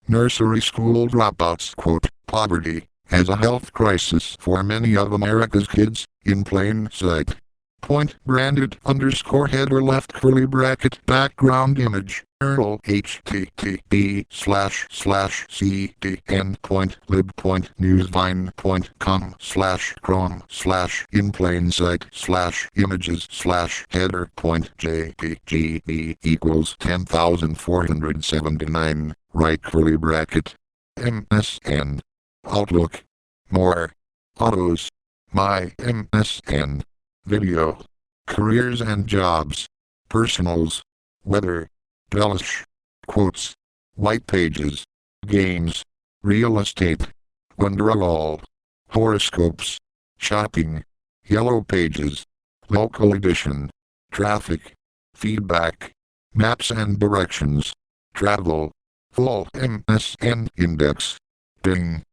Nursery school dropouts quote, poverty as a health crisis for many of America's kids, in plain sight. Point branded _ header left curly bracket background image. URL http://cd end.lib.newsvine.com/chrome/ in plain sight /images/ header .jpg equals 10,479 right curly bracket MSN Outlook more autos my MSN video careers and jobs personals weather Delish quotes white pages games real estate Wonderwall horoscopes shopping yellow pages local edition traffic feedback maps and directions travel full MSN index ding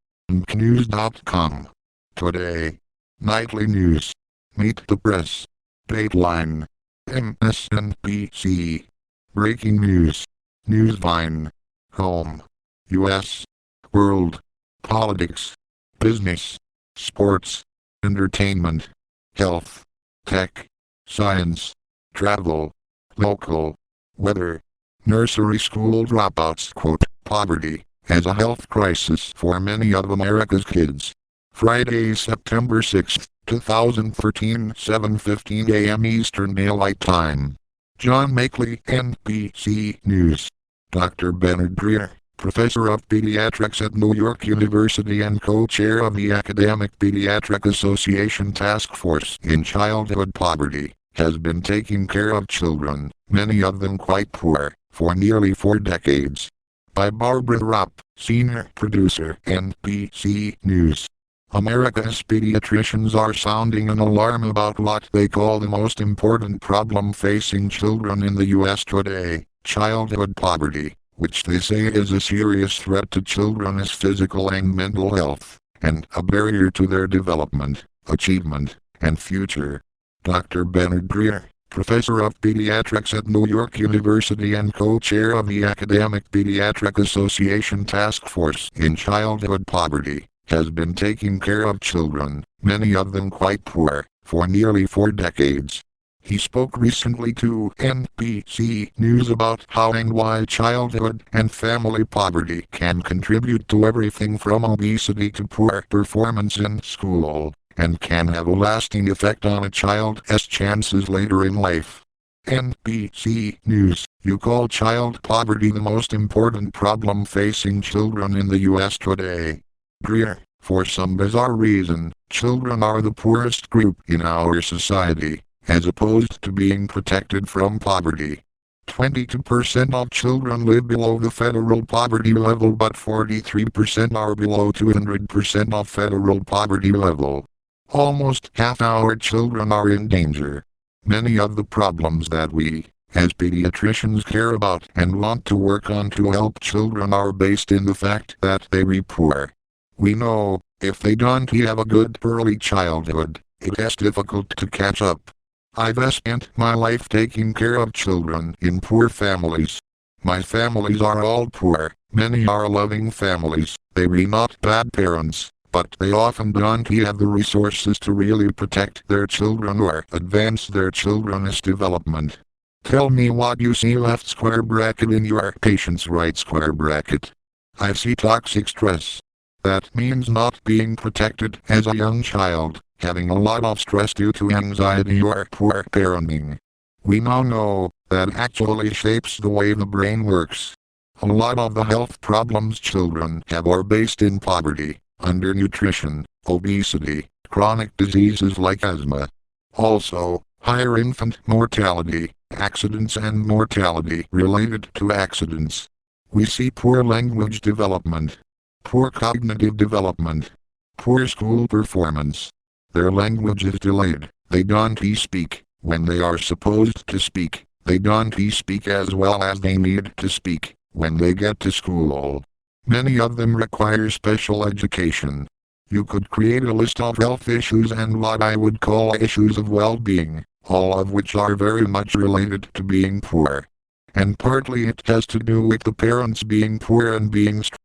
news.com today nightly news meet the press dateline MSNBC breaking news Newsvine home US world politics business sports entertainment health tech science travel local weather nursery school dropouts quote poverty as a health crisis for many of America's kids. Friday, September 6, 2013, 7:15 a.m. Eastern Daylight Time. John Makeley, NBC News. Dr. Bernard Greer, Professor of Pediatrics at New York University and co-chair of the Academic Pediatric Association Task Force in Childhood Poverty, has been taking care of children, many of them quite poor, for nearly 4 decades. By Barbara Rupp, Senior Producer, NBC News. America's pediatricians are sounding an alarm about what they call the most important problem facing children in the U.S. today, childhood poverty, which they say is a serious threat to children's physical and mental health, and a barrier to their development, achievement, and future. Dr. Bernard Greer, Professor of Pediatrics at New York University and co-chair of the Academic Pediatric Association Task Force in Childhood Poverty, has been taking care of children, many of them quite poor, for nearly 4 decades. He spoke recently to NBC News about how and why childhood and family poverty can contribute to everything from obesity to poor performance in school, and can have a lasting effect on a child's chances later in life. NBC News, you call child poverty the most important problem facing children in the U.S. today. Greer, for some bizarre reason, children are the poorest group in our society, as opposed to being protected from poverty. 22% of children live below the federal poverty level, but 43% are below 200% of federal poverty level. Almost half our children are in danger. Many of the problems that we, as pediatricians, care about and want to work on to help children are based in the fact that they are poor. We know, if they don't have a good early childhood, it is difficult to catch up. I've spent my life taking care of children in poor families. My families are all poor, many are loving families, they are not bad parents, but they often don't have the resources to really protect their children or advance their children's development. Tell me what you see left square bracket in your patient's right square bracket. I see toxic stress. That means not being protected as a young child, having a lot of stress due to anxiety or poor parenting. We now know that actually shapes the way the brain works. A lot of the health problems children have are based in poverty, undernutrition, obesity, chronic diseases like asthma. Also, higher infant mortality, accidents and mortality related to accidents. We see poor language development, poor cognitive development, poor school performance. Their language is delayed, they don't speak when they are supposed to speak, they don't speak as well as they need to speak when they get to school. Many of them require special education. You could create a list of health issues and what I would call issues of well-being, all of which are very much related to being poor. And partly it has to do with the parents being poor and being